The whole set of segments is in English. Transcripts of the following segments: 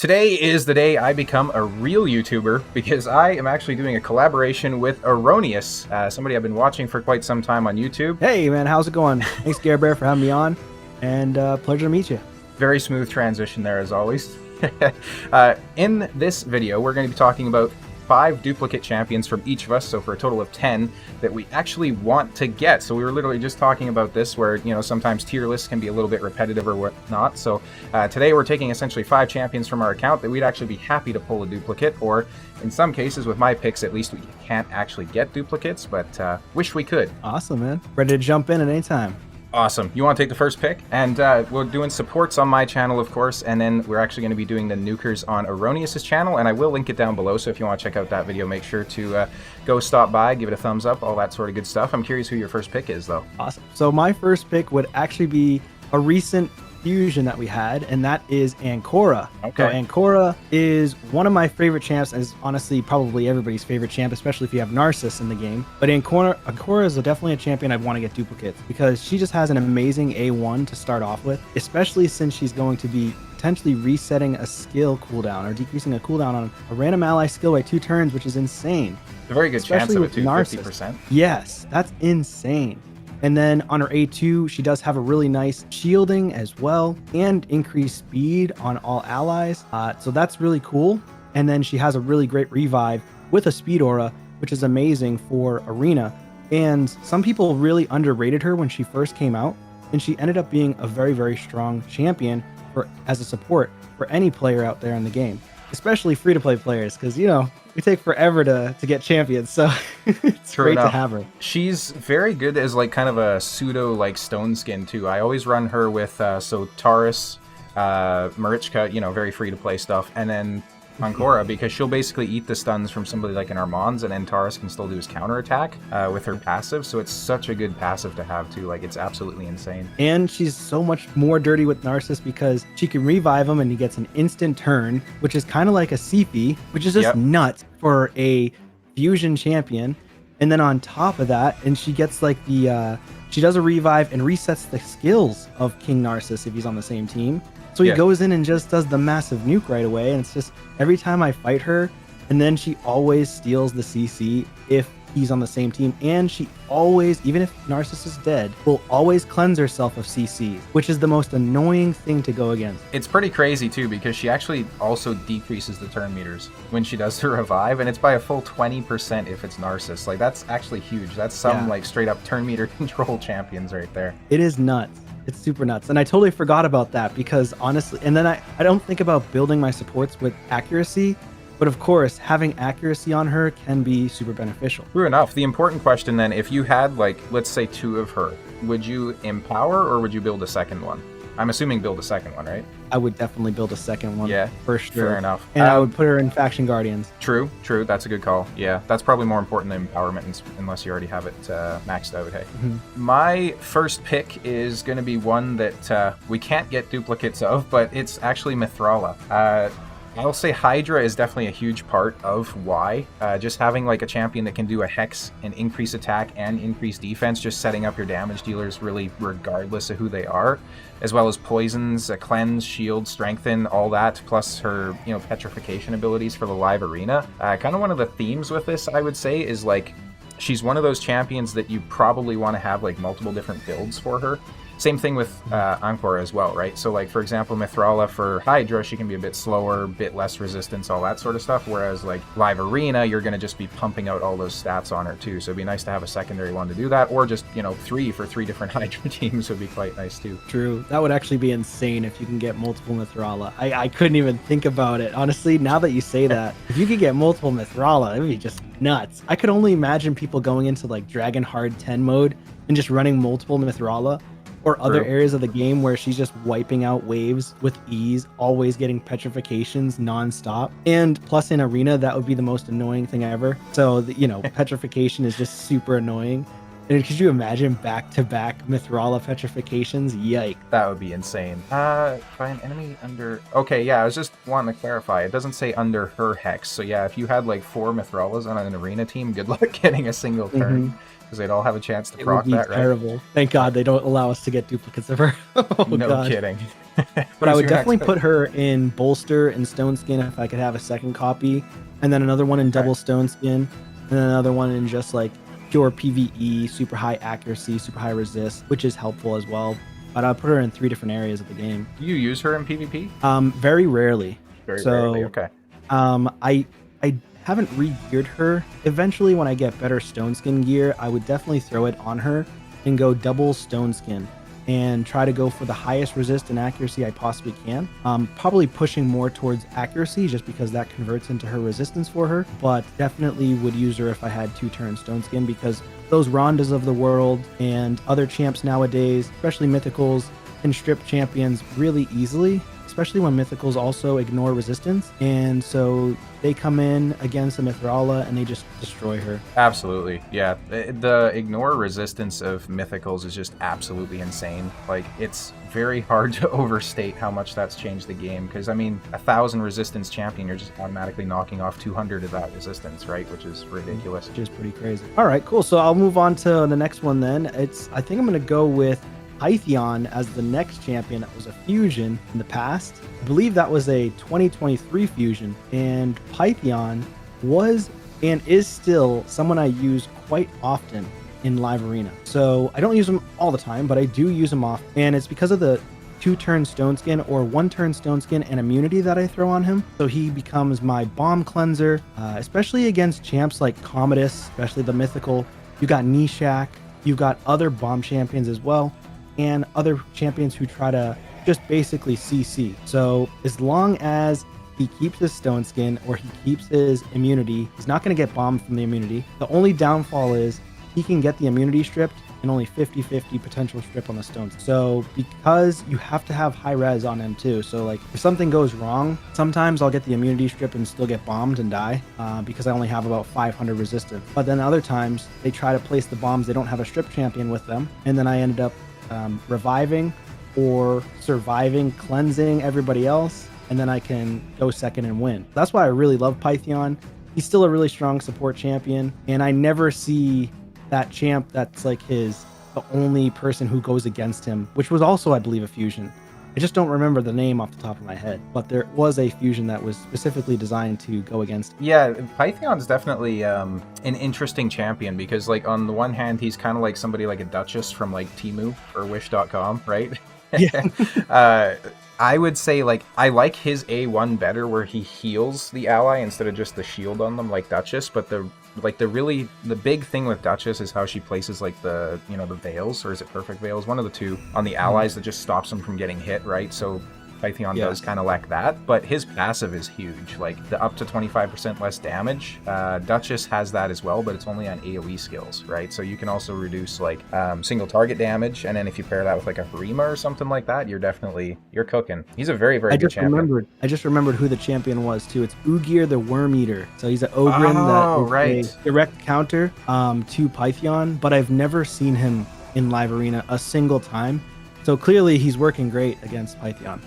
Today is the day I become a real YouTuber because I am actually doing a collaboration with Erroneous, somebody I've been watching for quite some time on YouTube. Hey man, how's it going? Thanks Gare Bear for having me on, and pleasure to meet you. Very smooth transition there as always. In this video, we're going to be talking about 5 duplicate champions from each of us, so for a total of 10 that we actually want to get. So we were literally just talking about this where, you know, sometimes tier lists can be a little bit repetitive or whatnot. So today we're taking essentially 5 champions from our account that we'd actually be happy to pull a duplicate, or in some cases with my picks at least we can't actually get duplicates, but wish we could. Awesome, man. Ready to jump in at any time. Awesome. You want to take the first pick? And we're doing supports on my channel, of course, and then we're actually going to be doing the nukers on Erroneous's channel, and I will link it down below, so if you want to check out that video, make sure to go stop by, give it a thumbs up, all that sort of good stuff. I'm curious who your first pick is, though. Awesome. So my first pick would actually be a recent fusion that we had, and that is Anora. Okay. So Anora is one of my favorite champs, and is honestly probably everybody's favorite champ, especially if you have Narcissus in the game. But Anora is definitely a champion I'd want to get duplicates because she just has an amazing A1 to start off with, especially since she's going to be potentially resetting a skill cooldown or decreasing a cooldown on a random ally skill by 2 turns, which is insane. A very good chance of it too, 50%. Yes, that's insane. And then on her A2, she does have a really nice shielding as well and increased speed on all allies. So that's really cool. And then she has a really great revive with a speed aura, which is amazing for Arena. And some people really underrated her when she first came out. And she ended up being a very, very strong champion as a support for any player out there in the game, especially free-to-play players, because, you know, we take forever to get champions, so it's great to have her. She's very good as like kind of a pseudo like stone skin too. I always run her with so Taurus, Marichka, you know, very free to play stuff, and then Anora, because she'll basically eat the stuns from somebody like an Armand's, and then Taurus can still do his counterattack with her passive, so it's such a good passive to have too. Like, it's absolutely insane. And she's so much more dirty with Narcissus because she can revive him and he gets an instant turn, which is kind of like a CP, which is just nuts for a fusion champion. And then on top of that, and she gets like the she does a revive and resets the skills of King Narcissus if he's on the same team. So he goes in and just does the massive nuke right away, and it's just every time I fight her, and then she always steals the CC if he's on the same team, and she always, even if Narcissus is dead, will always cleanse herself of CCs, which is the most annoying thing to go against. It's pretty crazy too, because she actually also decreases the turn meters when she does the revive, and it's by a full 20% if it's Narcissus. Like, that's actually huge. That's some like straight up turn meter control champions right there. It is nuts. It's super nuts. And I totally forgot about that because honestly, and then I don't think about building my supports with accuracy, but of course, having accuracy on her can be super beneficial. True enough. The important question then, if you had like, let's say 2 of her, would you empower or would you build a second one? I'm assuming build a second one, right? I would definitely build a second one. Yeah, for sure. Fair enough. And I would put her in Faction Guardians. True. That's a good call. Yeah, that's probably more important than empowerment unless you already have it maxed out, hey? My first pick is going to be one that we can't get duplicates of, but it's actually Mithrala. I'll say Hydra is definitely a huge part of why. Just having like a champion that can do a Hex and increase attack and increase defense, just setting up your damage dealers really regardless of who they are, as well as poisons, a cleanse, shield, strengthen, all that, plus her, you know, petrification abilities for the live arena. Kind of one of the themes with this, I would say, is like she's one of those champions that you probably want to have like multiple different builds for her. Same thing with Anora as well, right? So like, for example, Mithrala for Hydra, she can be a bit slower, bit less resistance, all that sort of stuff, whereas like live arena, you're going to just be pumping out all those stats on her too, so it'd be nice to have a secondary one to do that, or just, you know, 3 for 3 different Hydra teams would be quite nice too. True. That would actually be insane if you can get multiple Mithrala. I couldn't even think about it. Honestly, now that you say that, if you could get multiple Mithrala, it would be just nuts. I could only imagine people going into like Dragon Hard 10 mode and just running multiple Mithrala, or other areas of the game where she's just wiping out waves with ease, always getting petrifications non-stop. And plus in Arena, that would be the most annoying thing ever. So, you know, petrification is just super annoying. And could you imagine back-to-back Mithrala petrifications? Yike. That would be insane. By an enemy under... Okay, yeah, I was just wanting to clarify. It doesn't say under her Hex. So yeah, if you had like 4 Mithralas on an Arena team, good luck getting a single turn. Because they'd all have a chance to proc that, right? Terrible. Thank God they don't allow us to get duplicates of her. No kidding. But I would definitely put her in Bolster and Stone Skin if I could have a second copy, and then another one in double Stone Skin, and then another one in just like pure PvE, super high accuracy, super high resist, which is helpful as well. But I'll put her in 3 different areas of the game. Do you use her in PvP? Very rarely. Very rarely, okay. I haven't re-geared her. Eventually, when I get better Stone Skin gear, I would definitely throw it on her and go double Stone Skin and try to go for the highest resist and accuracy I possibly can. Probably pushing more towards accuracy just because that converts into her resistance for her, but definitely would use her if I had 2-turn Stone Skin, because those Rondas of the world and other champs nowadays, especially Mythicals, can strip champions really easily, especially when Mythicals also ignore resistance, and so they come in against a Mithrala and they just destroy her. Absolutely, yeah. The ignore resistance of Mythicals is just absolutely insane. Like, it's very hard to overstate how much that's changed the game, because, I mean, 1,000 resistance champion, you're just automatically knocking off 200 of that resistance, right? Which is ridiculous. Which is pretty crazy. All right, cool. So I'll move on to the next one then. I think I'm going to go with Pyon as the next champion. That was a fusion in the past. I believe that was a 2023 fusion, and Pyon was and is still someone I use quite often in live arena. So I don't use him all the time, but I do use him often, and it's because of the 2-turn Stone Skin or 1-turn Stone Skin and immunity that I throw on him. So he becomes my bomb cleanser, especially against champs like Commodus, especially the mythical. You got Nishak, you've got other bomb champions as well, and other champions who try to just basically CC. So as long as he keeps his Stone Skin or he keeps his immunity, he's not going to get bombed from the immunity. The only downfall is he can get the immunity stripped and only 50-50 potential strip on the stones. So because you have to have high res on him too, so like if something goes wrong, sometimes I'll get the immunity strip and still get bombed and die because I only have about 500 resistance. But then other times they try to place the bombs, they don't have a strip champion with them, and then I ended up reviving or surviving, cleansing everybody else, and then I can go second and win. That's why I really love Pyon. He's still a really strong support champion, and I never see that champ that's like the only person who goes against him, which was also, I believe, a fusion. I just don't remember the name off the top of my head, but there was a fusion that was specifically designed to go against him. Yeah, Python's definitely an interesting champion, because like on the one hand, he's kind of like somebody like a Duchess from like Temu or Wish.com, right? Yeah. I would say like I like his A1 better, where he heals the ally instead of just the shield on them like Duchess, but the big thing with Duchess is how she places like the veils, or is it perfect veils, one of the two, on the allies that just stops them from getting hit, right? So Python does kind of lack that, but his passive is huge, like the up to 25% less damage. Duchess has that as well, but it's only on AoE skills, right? So you can also reduce like single target damage, and then if you pair that with like a Harima or something like that, you're cooking. He's a very, very good champion. I just remembered who the champion was too. It's Ugir the Worm Eater. So he's an Ogren that is a direct counter to Python, but I've never seen him in live arena a single time. So clearly he's working great against Python.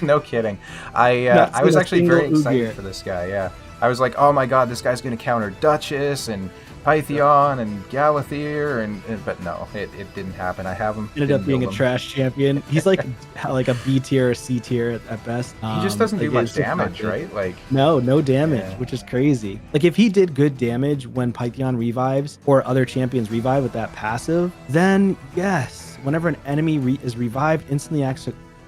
No kidding. I was actually very excited for this guy, yeah. I was like, oh my god, this guy's going to counter Duchess and Python and Galathyr, but no, it didn't happen. I have him. Ended up being a trash champion. He's like a B tier or C tier at best. He just doesn't do much damage, right? Like no damage, which is crazy. Like if he did good damage when Python revives or other champions revive with that passive, then yes. Whenever an enemy is revived, instantly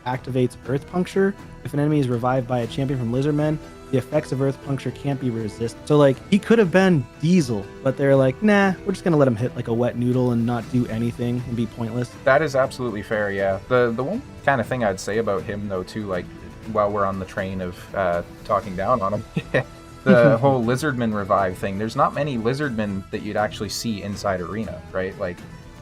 activates Earth Puncture. If an enemy is revived by a champion from Lizardmen, the effects of Earth Puncture can't be resisted. So like he could have been Diesel, but they're like, nah, we're just gonna let him hit like a wet noodle and not do anything and be pointless. That is absolutely fair, yeah. The one kind of thing I'd say about him though too, like while we're on the train of talking down on him, the whole Lizardman revive thing, there's not many Lizardmen that you'd actually see inside arena, right? Like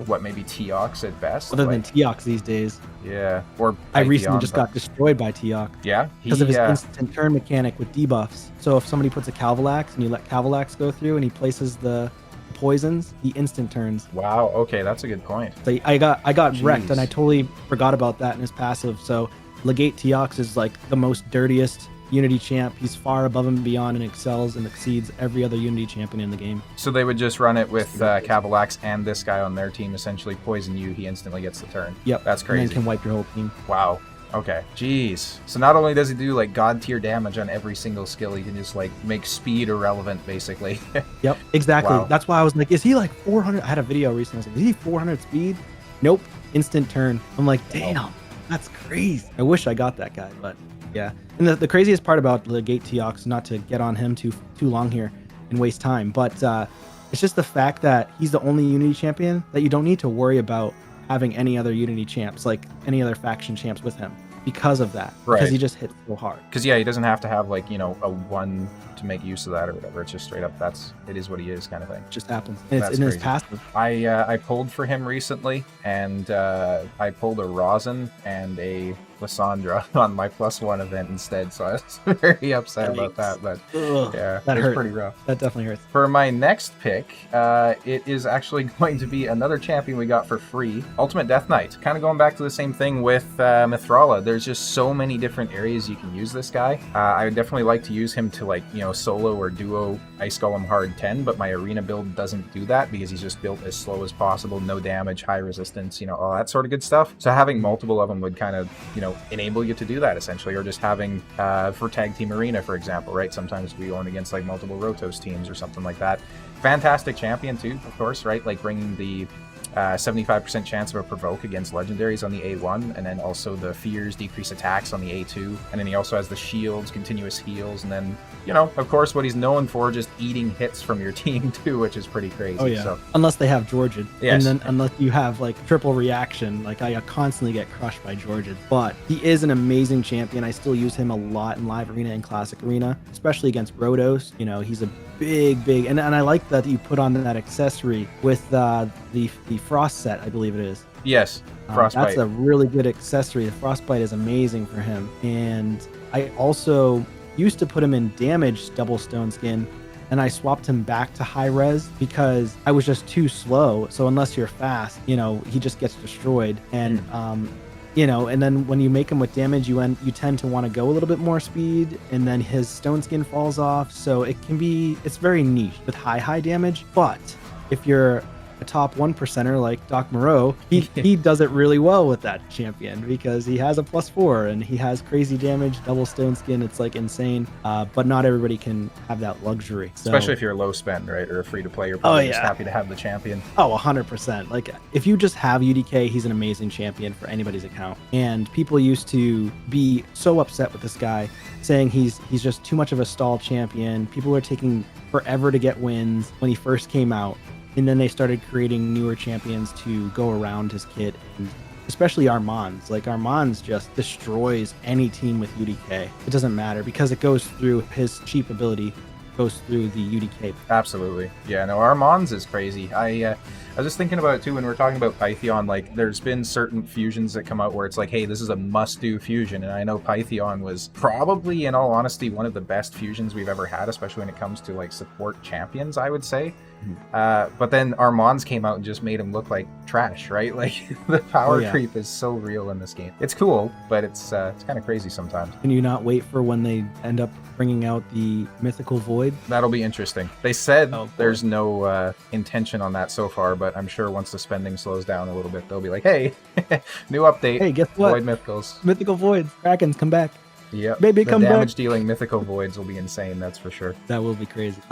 what, maybe Teox at best? Other than Teox these days. Yeah. Or I recently just got destroyed by Teox. Yeah? Because of his instant turn mechanic with debuffs. So if somebody puts a Calvalax and you let Calvalax go through and he places the poisons, he instant turns. Wow, okay, that's a good point. So I got wrecked, and I totally forgot about that in his passive. So Legate Teox is like the most dirtiest Unity champ. He's far above and beyond and excels and exceeds every other Unity champion in the game. So they would just run it with Cavalax and this guy on their team, essentially poison you, he instantly gets the turn. Yep. That's crazy. And then can wipe your whole team. Wow. Okay. Jeez. So not only does he do like god tier damage on every single skill, he can just like make speed irrelevant, basically. Yep, exactly. Wow. That's why I was like, is he like 400? I had a video recently. I was like, is he 400 speed? Nope. Instant turn. I'm like, damn, that's crazy. I wish I got that guy, but yeah. And the craziest part about the Gate Teox, not to get on him too long here and waste time, but it's just the fact that he's the only Unity champion that you don't need to worry about having any other Unity champs, like any other faction champs with him, because of that. Right. Because he just hits so hard. Because yeah, he doesn't have to have like, you know, a 1 to make use of that or whatever. It's just straight up, it is what he is kind of thing. It just happens. And it's in his passive. I pulled for him recently, and I pulled a Rosin and a Lysandra on my +1 event instead, so I was very upset about that, but yeah, that was hurt. pretty rough. That definitely hurts. For my next pick, it is actually going to be another champion we got for free, Ultimate Death Knight. Kind of going back to the same thing with Mithrala. There's just so many different areas you can use this guy. I would definitely like to use him to, like, you know, solo or duo Ice Golem hard 10, but my arena build doesn't do that because he's just built as slow as possible, no damage, high resistance, you know, all that sort of good stuff. So having multiple of them would kind of, you know, enable you to do that essentially, or just having for tag team arena, for example, right? Sometimes we go in against like multiple Rotos teams or something like that. Fantastic champion too, of course, right? Like bringing the 75% chance of a provoke against legendaries on the A1, and then also the fears decrease attacks on the A2, and then he also has the shields, continuous heals, and then, you know, of course, what he's known for, just eating hits from your team too, which is pretty crazy. Oh yeah, so. Unless they have Georgian. Yes. And then unless you have like triple reaction, like I constantly get crushed by Georgian. But he is an amazing champion. I still use him a lot in live arena and classic arena, especially against Rotos. You know, he's a big, and I like that you put on that accessory with the frost set, I believe it is. Yes, frostbite. That's a really good accessory. The frostbite is amazing for him. And I also used to put him in damage double stone skin, and I swapped him back to high res because I was just too slow. So unless you're fast, you know, he just gets destroyed. And you know, and then when you make him with damage, you tend to want to go a little bit more speed, and then his stone skin falls off. So it's very niche with high damage. But if you're a top 1%er like Doc Moreau, he does it really well with that champion because he has a +4 and he has crazy damage, double stone skin. It's like insane. But not everybody can have that luxury. So, especially if you're low spend, right, or free to play, you're probably just happy to have the champion. Oh, 100%. Like if you just have UDK, he's an amazing champion for anybody's account. And people used to be so upset with this guy, saying he's just too much of a stall champion. People were taking forever to get wins when he first came out. And then they started creating newer champions to go around his kit, and especially Armand's. Like Armand's just destroys any team with UDK. It doesn't matter because it goes through his cheap ability, goes through the UDK. Absolutely. Yeah, no, Armand's is crazy. I was just thinking about it too when we're talking about Pythion. Like, there's been certain fusions that come out where it's like, hey, this is a must-do fusion. And I know Pythion was probably, in all honesty, one of the best fusions we've ever had, especially when it comes to like support champions, I would say. But then Armand's came out and just made him look like trash, right? Like the power creep is so real in this game. It's cool, but it's kind of crazy sometimes. Can you not wait for when they end up bringing out the Mythical Void? That'll be interesting. They said there's no intention on that so far, but I'm sure once the spending slows down a little bit, they'll be like, hey, new update. Hey, guess what? Void Mythicals. Mythical Voids. Krakens, come back. Yep. Baby, come back. The damage dealing Mythical Voids will be insane, that's for sure. That will be crazy.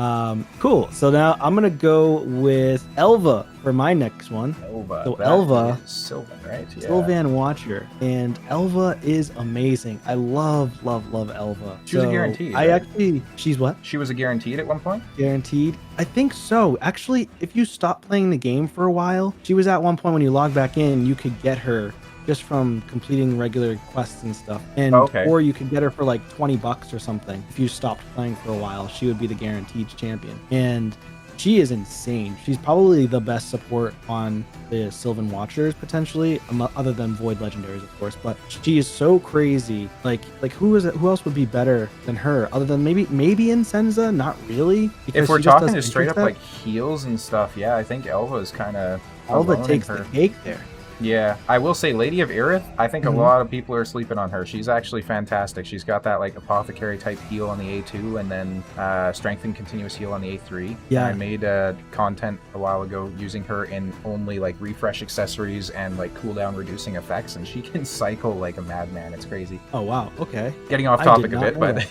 Cool. So now I'm going to go with Elva for my next one. Elva. So Elva. Sylvan, right? Yeah. Sylvan Watcher. And Elva is amazing. I love Elva. She was a guaranteed. She's what? She was a guaranteed at one point? Guaranteed? I think so. Actually, if you stop playing the game for a while, she was at one point when you log back in, you could get her just from completing regular quests and stuff. And or you could get her for like $20 or something. If you stopped playing for a while, she would be the guaranteed champion. And she is insane. She's probably the best support on the Sylvan Watchers, potentially, other than Void Legendaries, of course. But she is so crazy. Like who else would be better than her? Other than maybe Insenza? Not really. If we're talking just straight up like heals and stuff, yeah, I think Elva is kind of Elva takes the cake there. Yeah, I will say Lady of Irith, I think a lot of people are sleeping on her. She's actually fantastic. She's got that like apothecary type heal on the A2 and then strength and continuous heal on the A3. Yeah. I made content a while ago using her in only like refresh accessories and like cooldown reducing effects, and she can cycle like a madman. It's crazy. Oh, wow. Okay. Getting off topic a bit, but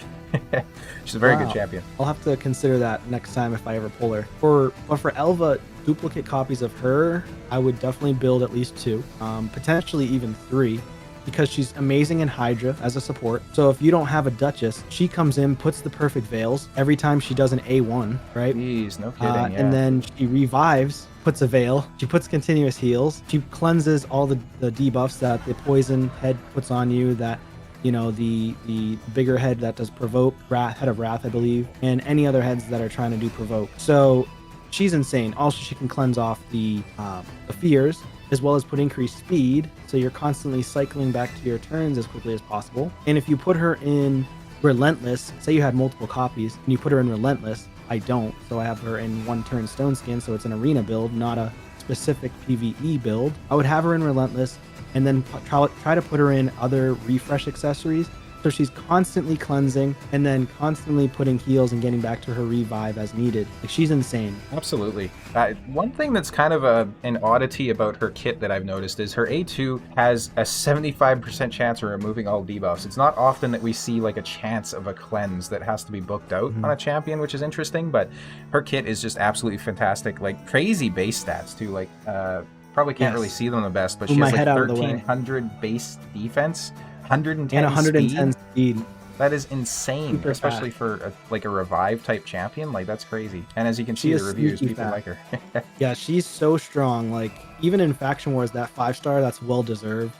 she's a very good champion. I'll have to consider that next time if I ever pull her. But for Elva, duplicate copies of her, I would definitely build at least 2, potentially even 3, because she's amazing in Hydra as a support. So if you don't have a Duchess, she comes in, puts the perfect veils every time she does an A1, right? Jeez, no kidding. Yeah. And then she revives, puts a veil, she puts continuous heals, she cleanses all the debuffs that the poison head puts on you, that the bigger head that does provoke, head of wrath, I believe, and any other heads that are trying to do provoke. So she's insane. Also, she can cleanse off the fears, as well as put increased speed, so you're constantly cycling back to your turns as quickly as possible. And if you put her in Relentless, say you had multiple copies, and you put her in Relentless, I don't, so I have her in 1 turn Stone Skin, so it's an arena build, not a specific PvE build. I would have her in Relentless, and then try to put her in other refresh accessories, so she's constantly cleansing and then constantly putting heals and getting back to her revive as needed. Like, she's insane. Absolutely. One thing that's kind of an oddity about her kit that I've noticed is her A2 has a 75% chance of removing all debuffs. It's not often that we see like a chance of a cleanse that has to be booked out on a champion, which is interesting, but her kit is just absolutely fantastic. Like, crazy base stats too. Like, probably can't really see them the best, but she has like 1300 base defense, 110 and 110 speed. That is insane, Super especially fast. for a revive type champion. Like, that's crazy. And as you can see, the reviews, people like her. Yeah, she's so strong. Like, even in Faction Wars, that 5-star, that's well deserved.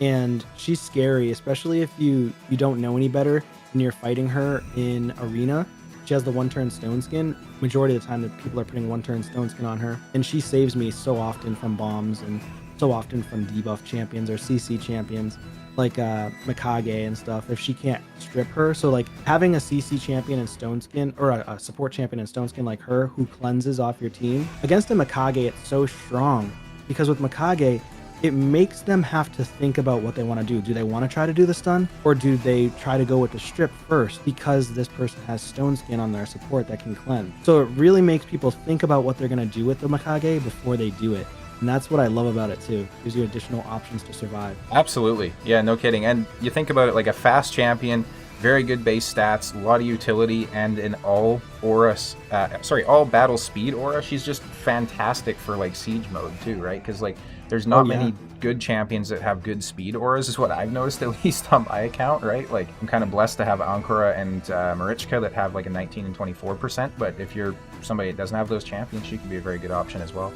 And she's scary, especially if you don't know any better and you're fighting her in arena. She has the 1-turn Stone Skin. Majority of the time, that people are putting 1-turn Stone Skin on her, and she saves me so often from bombs and so often from debuff champions or CC champions like Mikage and stuff, if she can't strip her. So like, having a CC champion in Stone Skin, or a support champion in Stone Skin like her, who cleanses off your team against a Mikage, it's so strong, because with Mikage, it makes them have to think about what they want to do. Do they want to try to do the stun, or do they try to go with the strip first, because this person has Stone Skin on their support that can cleanse? So it really makes people think about what they're going to do with the Mikage before they do it. And that's what I love about it too. Gives you additional options to survive. Absolutely. Yeah, no kidding. And you think about it, like a fast champion, very good base stats, a lot of utility, and an all battle speed aura. She's just fantastic for like siege mode too, right? Because like, there's not many good champions that have good speed auras, is what I've noticed, at least on my account, right? Like, I'm kind of blessed to have Anora and Marichka that have like a 19 and 24%, but if you're somebody that doesn't have those champions, she could be a very good option as well.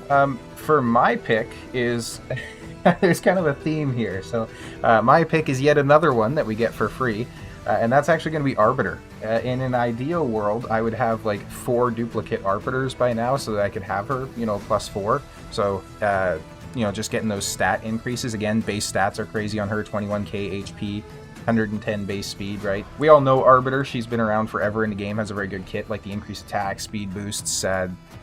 For my pick is... there's kind of a theme here. So my pick is yet another one that we get for free, and that's actually going to be Arbiter. In an ideal world, I would have like 4 duplicate Arbiters by now, so that I could have her, +4. So... just getting those stat increases. Again, base stats are crazy on her, 21k HP, 110 base speed, right? We all know Arbiter. She's been around forever in the game, has a very good kit, like the increased attack, speed boosts,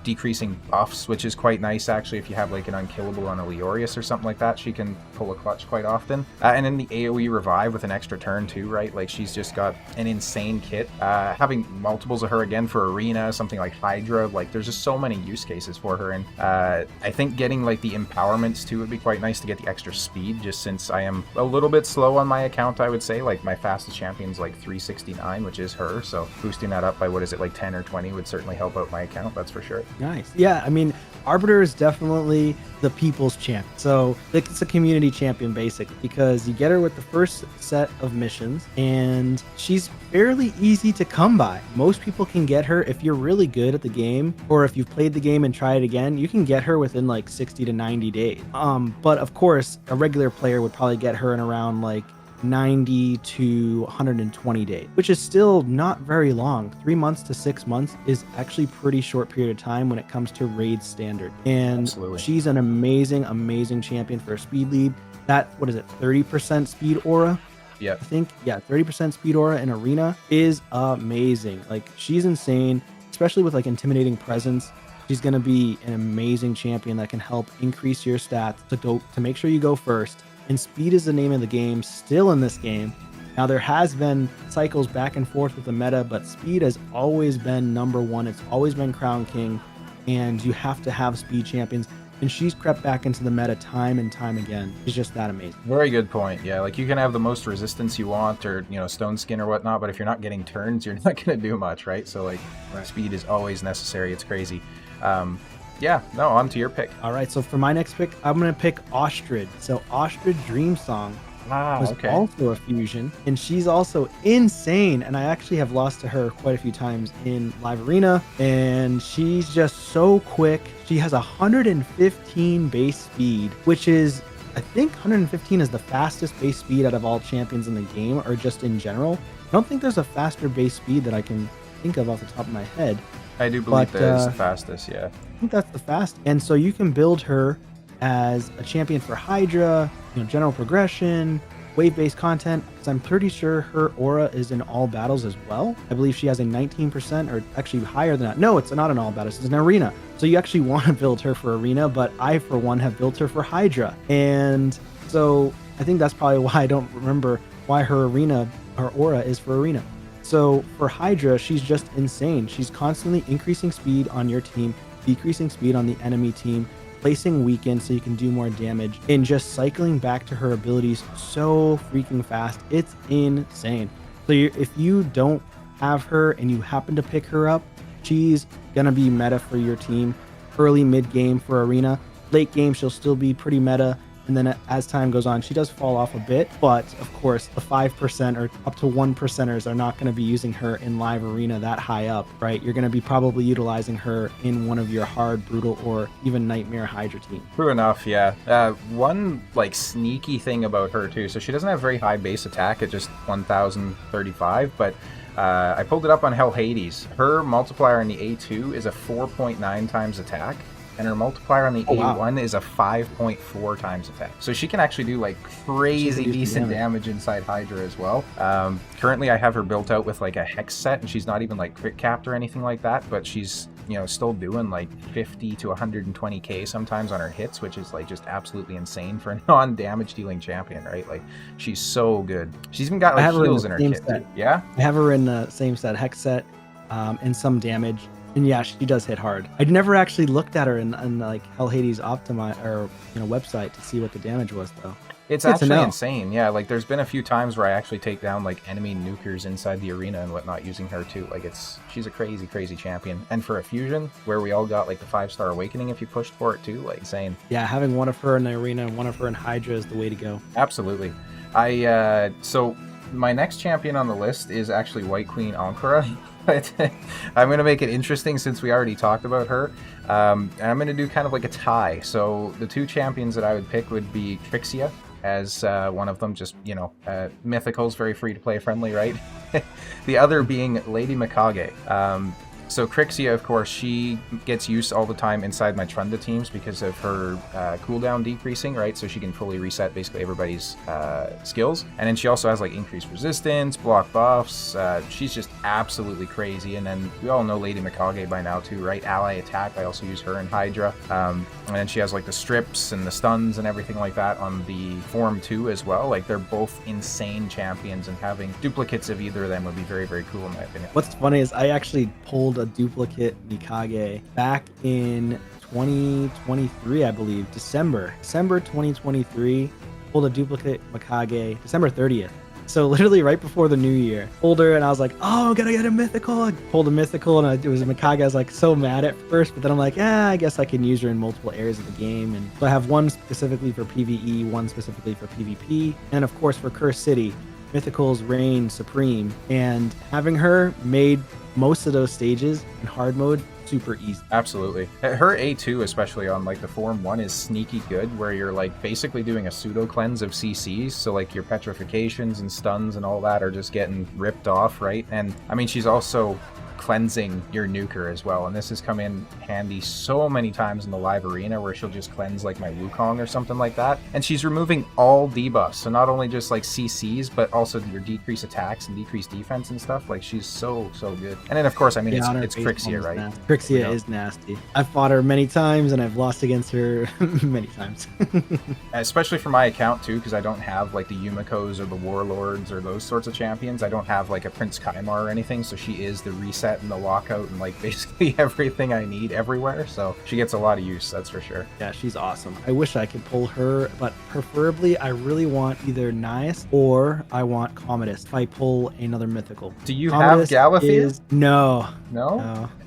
decreasing buffs, which is quite nice, actually. If you have like an unkillable on a Leorius or something like that, she can pull a clutch quite often. And then the AoE revive with an extra turn too, right? Like, she's just got an insane kit. Having multiples of her again for arena, something like Hydra, like, there's just so many use cases for her. And I think getting like the empowerments too would be quite nice to get the extra speed, just since I am a little bit slow on my account, I would say. Like, my fastest champion's like 369, which is her, so boosting that up by, what is it, like 10 or 20 would certainly help out my account, that's for sure. Nice. Yeah, I mean, Arbiter is definitely the people's champ. So it's a community champion, basically, because you get her with the first set of missions, and she's fairly easy to come by. Most people can get her if you're really good at the game, or if you've played the game and try it again, you can get her within like 60 to 90 days. But of course, a regular player would probably get her in around like 90 to 120 days, which is still not very long. 3 months to 6 months is actually pretty short period of time when it comes to raid standard. And she's an amazing champion for a speed lead. That, what is it, 30% speed aura? Yeah, I think, 30% speed aura in arena is amazing. Like, she's insane, especially with like intimidating presence. She's going to be an amazing champion that can help increase your stats to make sure you go first. And speed is the name of the game still in this game. Now, there has been cycles back and forth with the meta, but speed has always been number one. It's always been Crown King, and you have to have speed champions. And she's crept back into the meta time and time again. She's just that amazing. Very good point. Yeah, like you can have the most resistance you want, or stone skin or whatnot, but if you're not getting turns, you're not going to do much, right? So like, speed is always necessary. It's crazy. Yeah, no, on to your pick. All right, so for my next pick, I'm going to pick Ostrich. So Ostrich Dreamsong was also a fusion, and she's also insane. And I actually have lost to her quite a few times in live arena, and she's just so quick. She has 115 base speed, which is, I think 115 is the fastest base speed out of all champions in the game, or just in general. I don't think there's a faster base speed that I can think of off the top of my head. I do believe that is the fastest, yeah. I think that's the fast. And so you can build her as a champion for Hydra, general progression, wave-based content, because I'm pretty sure her aura is in all battles as well. I believe she has a 19%, or actually higher than that. No, it's not in all battles, it's an arena. So you actually want to build her for arena, but I, for one, have built her for Hydra. And so I think that's probably why I don't remember why her aura is for arena. So for Hydra, she's just insane. She's constantly increasing speed on your team, decreasing speed on the enemy team, placing weaken so you can do more damage, and just cycling back to her abilities so freaking fast. It's insane. So if you don't have her and you happen to pick her up, she's gonna be meta for your team. Early, mid game for arena. Late game, she'll still be pretty meta. And then as time goes on, she does fall off a bit. But of course, the 5% or up to 1%ers are not going to be using her in live arena that high up, right? You're going to be probably utilizing her in one of your hard, brutal, or even nightmare Hydra team. True enough, yeah. One like sneaky thing about her too. So she doesn't have very high base attack at just 1,035, but I pulled it up on Hell Hades. Her multiplier in the A2 is a 4.9 times attack. And her multiplier on the A1 is a 5.4 times attack. So she can actually do like crazy decent damage inside Hydra as well. Currently I have her built out with like a hex set, and she's not even like crit capped or anything like that, but she's still doing like 50 to 120k sometimes on her hits, which is like just absolutely insane for a non-damage dealing champion, right? Like she's so good. She's even got like heals in her kit too. Yeah? I have her in the same set, hex set, and some damage. And yeah, she does hit hard. I'd never actually looked at her in like Hell Hades website to see what the damage was though. It's actually insane. Yeah, like there's been a few times where I actually take down like enemy nukers inside the arena and whatnot using her too. Like she's a crazy champion. And for a fusion where we all got like the 5-star awakening if you pushed for it too, like insane. Yeah, having one of her in the arena and one of her in Hydra is the way to go. Absolutely. So my next champion on the list is actually White Queen Anora. I'm going to make it interesting since we already talked about her. And I'm going to do kind of like a tie. So the two champions that I would pick would be Trixia as one of them. Just, Mythical's very free to play friendly, right? The other being Lady Mikage. So Trixia, of course, she gets used all the time inside my Trunda teams because of her cooldown decreasing, right? So she can fully reset basically everybody's skills. And then she also has like increased resistance, block buffs. She's just absolutely crazy. And then we all know Lady Mikage by now too, right? Ally attack, I also use her in Hydra. And then she has like the strips and the stuns and everything like that on the form 2 as well. Like they're both insane champions, and having duplicates of either of them would be very, very cool in my opinion. What's funny is I actually pulled a duplicate Mikage back in 2023, I believe. December 2023, pulled a duplicate Mikage December 30th. So literally right before the new year. Pulled her and I was like, oh, gotta get a mythical. I pulled a mythical and it was a Mikage. I was like so mad at first, but then I'm like, I guess I can use her in multiple areas of the game. And so I have one specifically for PvE, one specifically for PvP, and of course for Curse City. Mythicals reign supreme, and having her made most of those stages in hard mode super easy. Absolutely. Her A2, especially on like the form 1, is sneaky good, where you're like basically doing a pseudo cleanse of CCs, so like your petrifications and stuns and all that are just getting ripped off, right? And I mean, she's also cleansing your nuker as well, and this has come in handy so many times in the live arena where she'll just cleanse like my Wukong or something like that, and she's removing all debuffs, so not only just like CCs but also your decrease attacks and decrease defense and stuff. Like, she's so good. And then of course, I mean, it's Crixia, right? Crixia is nasty. I've fought her many times and I've lost against her many times. Especially for my account too, because I don't have like the Yumikos or the Warlords or those sorts of champions. I don't have like a Prince Kaimar or anything, so she is the reset and the lockout and like basically everything I need everywhere. So she gets a lot of use, that's for sure. Yeah, she's awesome. I wish I could pull her, but preferably I really want either Nias or I want Commodus if I pull another mythical. Do you Commodus have Galathea? No.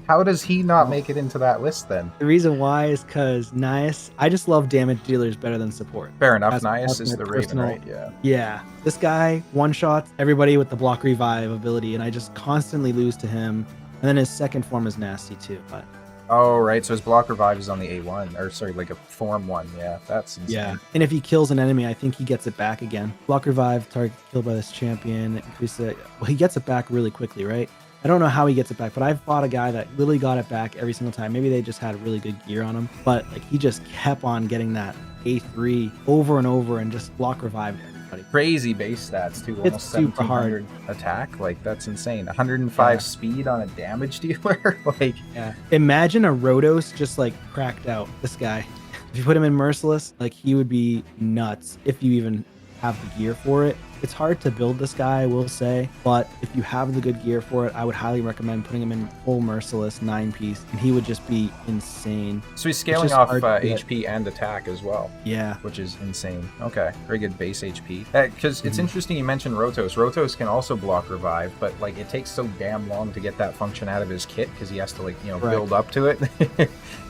How does he not make it into that list then? The reason why is because Nias, I just love damage dealers better than support. Fair enough. Nias is the Raven, right? Yeah. Yeah. This guy one-shots everybody with the block revive ability, and I just constantly lose to him. And then his second form is nasty too. But oh, right. So his block revive is on the A1, or sorry, like a form 1. Yeah, that's insane. Yeah. And if he kills an enemy, I think he gets it back again. Block revive, target killed by this champion. Well, he gets it back really quickly, right? I don't know how he gets it back, but I've fought a guy that literally got it back every single time. Maybe they just had really good gear on him, but like he just kept on getting that A3 over and over and just block revived everybody. Crazy base stats too. It's super hard. Attack, like that's insane. 105 speed on a damage dealer. Like, yeah. Imagine a Rotos just like cracked out. This guy, if you put him in Merciless, like he would be nuts if you even have the gear for it. It's hard to build this guy, I will say, but if you have the good gear for it, I would highly recommend putting him in full Merciless 9-piece, and he would just be insane. So he's scaling off HP and attack as well. Yeah. Which is insane. Okay, very good base HP. Because it's interesting you mentioned Rotos. Rotos can also block revive, but like it takes so damn long to get that function out of his kit because he has to like, build up to it.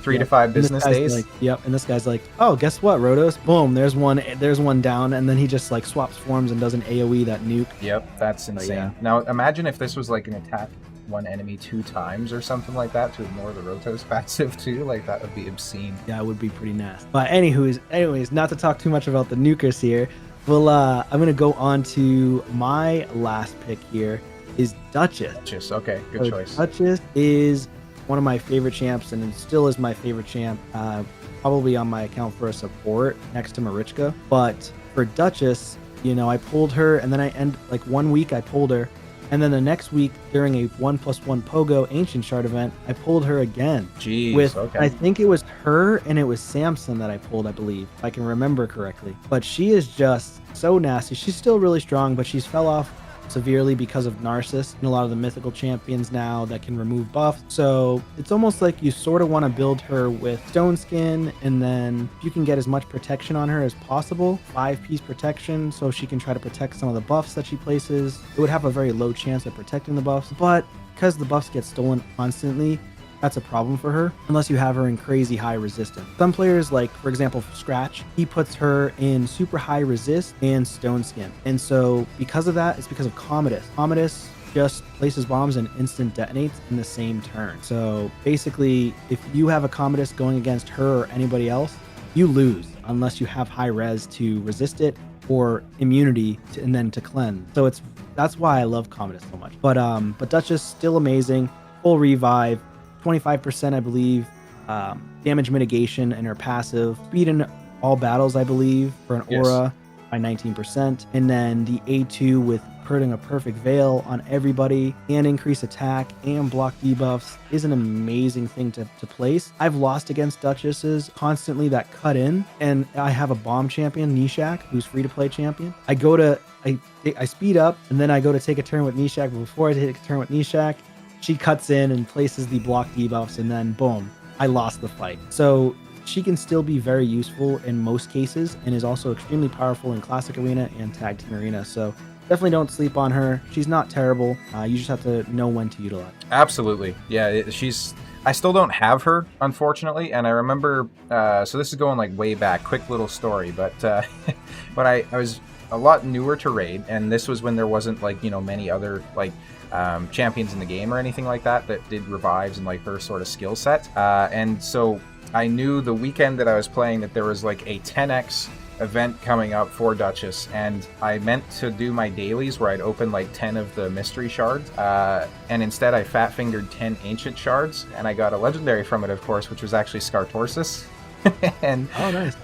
3 to 5 business days. Like, yep, and this guy's like, oh, guess what, Rotos? Boom, there's one down, and then he just like swaps forms and does an AoE that nuke. Yep, that's insane. Now imagine if this was like an attack one enemy 2 times or something like that to ignore the Rotos passive too. Like that would be obscene. Yeah, it would be pretty nasty. But anyways, not to talk too much about the nukers here. Well, I'm gonna go on to my last pick here is Duchess. Duchess, okay, good choice. Duchess is one of my favorite champs, and it still is my favorite champ. Probably on my account for a support next to Marichka. But for Duchess, I pulled her, and then like 1 week I pulled her, and then the next week during a 1+1 Pogo Ancient Shard event, I pulled her again. Jeez, okay. I think it was her and it was Samson that I pulled, I believe, if I can remember correctly. But she is just so nasty. She's still really strong, but she's fell off severely because of Narcissus and a lot of the mythical champions now that can remove buffs. So it's almost like you sort of want to build her with Stone Skin, and then you can get as much protection on her as possible, 5-piece protection, so she can try to protect some of the buffs that she places. It would have a very low chance of protecting the buffs, but because the buffs get stolen constantly, that's a problem for her, unless you have her in crazy high resistance. Some players, like, for example, Scratch, he puts her in super high resist and Stone Skin. And so because of that, it's because of Commodus. Commodus just places bombs and instant detonates in the same turn. So basically, if you have a Commodus going against her or anybody else, you lose unless you have high res to resist it or immunity and then to cleanse. So that's why I love Commodus so much. But Duchess still amazing, full revive, 25%, I believe, damage mitigation in her passive, speed in all battles, I believe, for an aura by 19%, and then the A2 with putting a perfect veil on everybody and increase attack and block debuffs is an amazing thing to place. I've lost against Duchesses constantly that cut in, and I have a bomb champion, Nishak, who's free to play champion. I speed up, and then I go to take a turn with Nishak, but before I take a turn with Nishak, she cuts in and places the block debuffs, and then boom, I lost the fight. So she can still be very useful in most cases and is also extremely powerful in Classic Arena and Tag Team Arena. So definitely don't sleep on her. She's not terrible. You just have to know when to utilize. Absolutely. Yeah, I still don't have her, unfortunately, and I remember, so this is going like way back, quick little story, but when I was a lot newer to Raid, and this was when there wasn't like, many other like champions in the game or anything like that did revives and like her sort of skill set. And so I knew the weekend that I was playing that there was like a 10x event coming up for Duchess, and I meant to do my dailies where I'd open like 10 of the mystery shards, and instead I fat fingered 10 ancient shards, and I got a legendary from it, of course, which was actually Scartorsus. And oh, nice.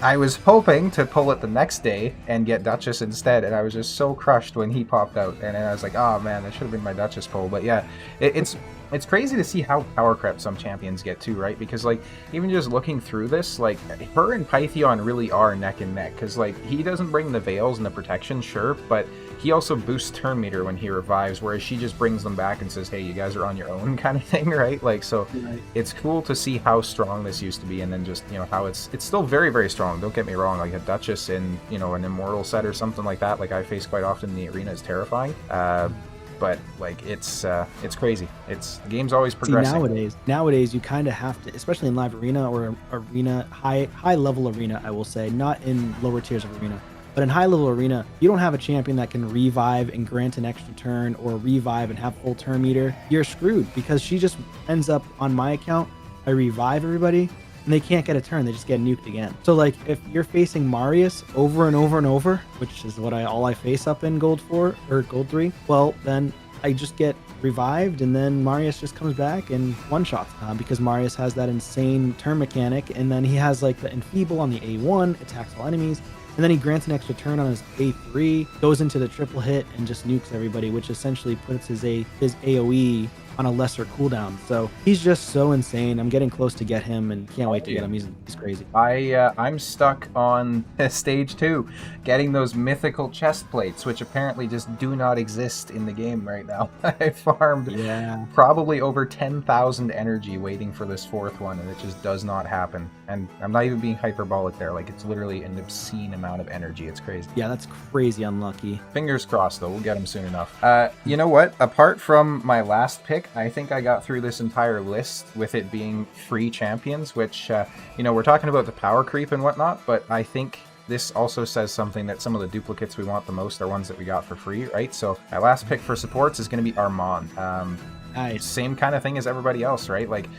I was hoping to pull it the next day and get Duchess instead, and I was just so crushed when he popped out, and I was like, oh man, that should have been my Duchess pull. But yeah, it's crazy to see how power crept some champions get too, right? Because like, even just looking through this, like, her and Pythion really are neck and neck, because like, he doesn't bring the veils and the protection, sure, but he also boosts turn meter when he revives, whereas she just brings them back and says, hey, you guys are on your own, kind of thing, right? Like, so right. It's cool to see how strong this used to be, and then just, you know, how it's still very, very strong. Don't get me wrong, like a Duchess in, you know, an Immortal set or something like that, like I face quite often in the arena, is terrifying. But like, it's crazy. The game's always progressing. See, nowadays you kind of have to, especially in live arena or arena, high level arena, I will say, not in lower tiers of arena, but in high level arena, you don't have a champion that can revive and grant an extra turn, or revive and have full turn meter. You're screwed, because she just ends up, on my account, I revive everybody and they can't get a turn, they just get nuked again. So like, if you're facing Marius over and over and over, which is what all I face up in Gold 4 or Gold 3, well, then I just get revived, and then Marius just comes back and one-shots, because Marius has that insane turn mechanic, and then he has like the Enfeeble on the A1, attacks all enemies, and then he grants an extra turn on his A3, goes into the triple hit, and just nukes everybody, which essentially puts his AoE on a lesser cooldown. So he's just so insane. I'm getting close to get him, and can't wait to get him. He's crazy. I'm stuck on stage 2, getting those mythical chest plates, which apparently just do not exist in the game right now. I farmed probably over 10,000 energy waiting for this 4th one, and it just does not happen. And I'm not even being hyperbolic there. Like, it's literally an obscene amount of energy. It's crazy. Yeah, that's crazy unlucky. Fingers crossed, though. We'll get him soon enough. You know what? Apart from my last pick, I think I got through this entire list with it being free champions, which, you know, we're talking about the power creep and whatnot, but I think this also says something that some of the duplicates we want the most are ones that we got for free, right? So my last pick for supports is going to be Armand. Nice. Same kind of thing as everybody else, right? Like,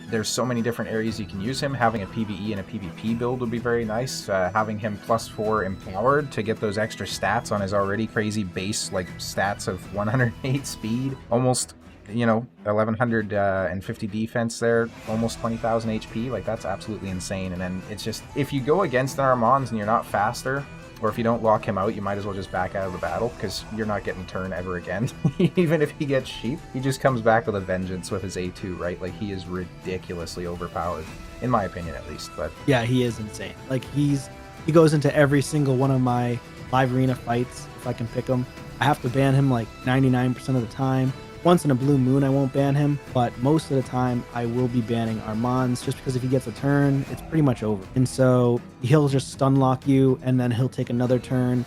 there's so many different areas you can use him. Having a PvE and a PvP build would be very nice. Having him +4 empowered to get those extra stats on his already crazy base, like, stats of 108 speed, almost, you know, 1150 defense there, almost 20,000 HP. Like, that's absolutely insane. And then it's just, if you go against an Armands and you're not faster, or if you don't lock him out, you might as well just back out of the battle, because you're not getting turn ever again. Even if he gets sheep, he just comes back with a vengeance with his A2, right? Like, he is ridiculously overpowered, in my opinion at least. But yeah, he is insane. Like, he goes into every single one of my live arena fights if I can pick him. I have to ban him like 99% of the time. Once in a blue moon I won't ban him, but most of the time I will be banning Armands, just because if he gets a turn, it's pretty much over. And so he'll just stun lock you, and then he'll take another turn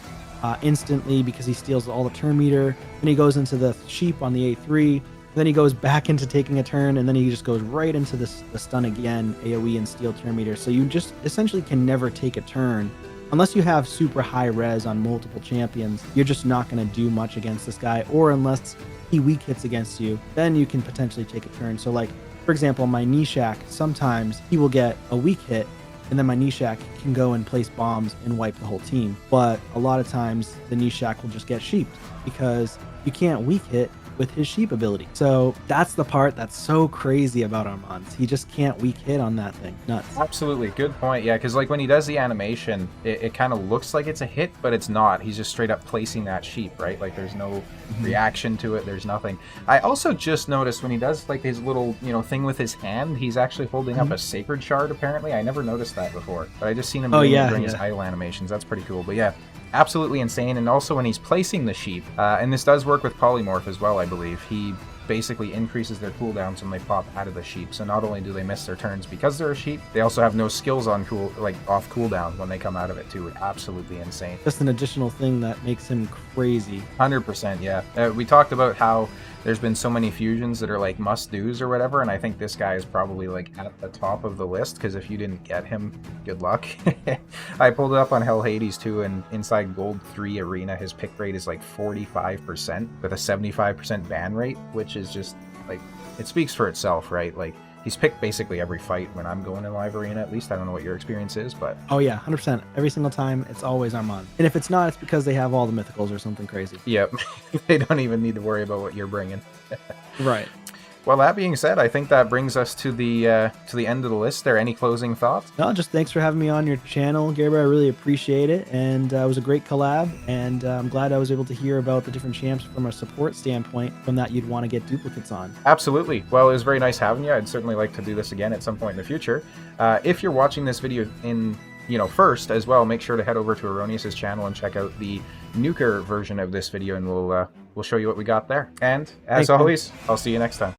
instantly, because he steals all the turn meter. Then he goes into the sheep on the A3, then he goes back into taking a turn, and then he just goes right into the stun again, AoE and steal turn meter. So you just essentially can never take a turn. Unless you have super high res on multiple champions, you're just not going to do much against this guy, or unless he weak hits against you, then you can potentially take a turn. So like, for example, my Nishak, sometimes he will get a weak hit, and then my Nishak can go and place bombs and wipe the whole team. But a lot of times the Nishak will just get sheeped, because you can't weak hit with his sheep ability. So that's the part that's so crazy about Armand. He just can't weak hit on that thing. Nuts. Absolutely. Good point. Yeah, because like when he does the animation, it kind of looks like it's a hit, but it's not. He's just straight up placing that sheep, right? Like, there's no reaction to it. There's nothing. I also just noticed when he does like his little, you know, thing with his hand, he's actually holding up a sacred shard, apparently. I never noticed that before, but I just seen him doing it during his idle animations. That's pretty cool. But yeah, absolutely insane. And also when he's placing the sheep, and this does work with polymorph as well, I believe, he basically increases their cooldowns when they pop out of the sheep. So not only do they miss their turns because they're a sheep, they also have no skills on off cooldown when they come out of it too. Absolutely insane. Just an additional thing that makes him crazy. 100%, yeah. We talked about how there's been so many fusions that are like must-dos or whatever, and I think this guy is probably like at the top of the list, because if you didn't get him, good luck. I pulled it up on Hell Hades too, and inside Gold 3 Arena, his pick rate is like 45% with a 75% ban rate, which is just like, it speaks for itself, right? Like, He's picked basically every fight when I'm going in live arena, at least. I don't know what your experience is, but... Oh yeah, 100%. Every single time, it's always Armand. And if it's not, it's because they have all the mythicals or something crazy. Yep. They don't even need to worry about what you're bringing. Right. Well, that being said, I think that brings us to the end of the list there. Any closing thoughts? No, just thanks for having me on your channel, Gabriel. I really appreciate it. And it was a great collab. And I'm glad I was able to hear about the different champs from a support standpoint from that you'd want to get duplicates on. Absolutely. Well, it was very nice having you. I'd certainly like to do this again at some point in the future. If you're watching this video in... first as well, make sure to head over to Erroneous's channel and check out the nuker version of this video, and we'll show you what we got there. And as always, I'll see you next time.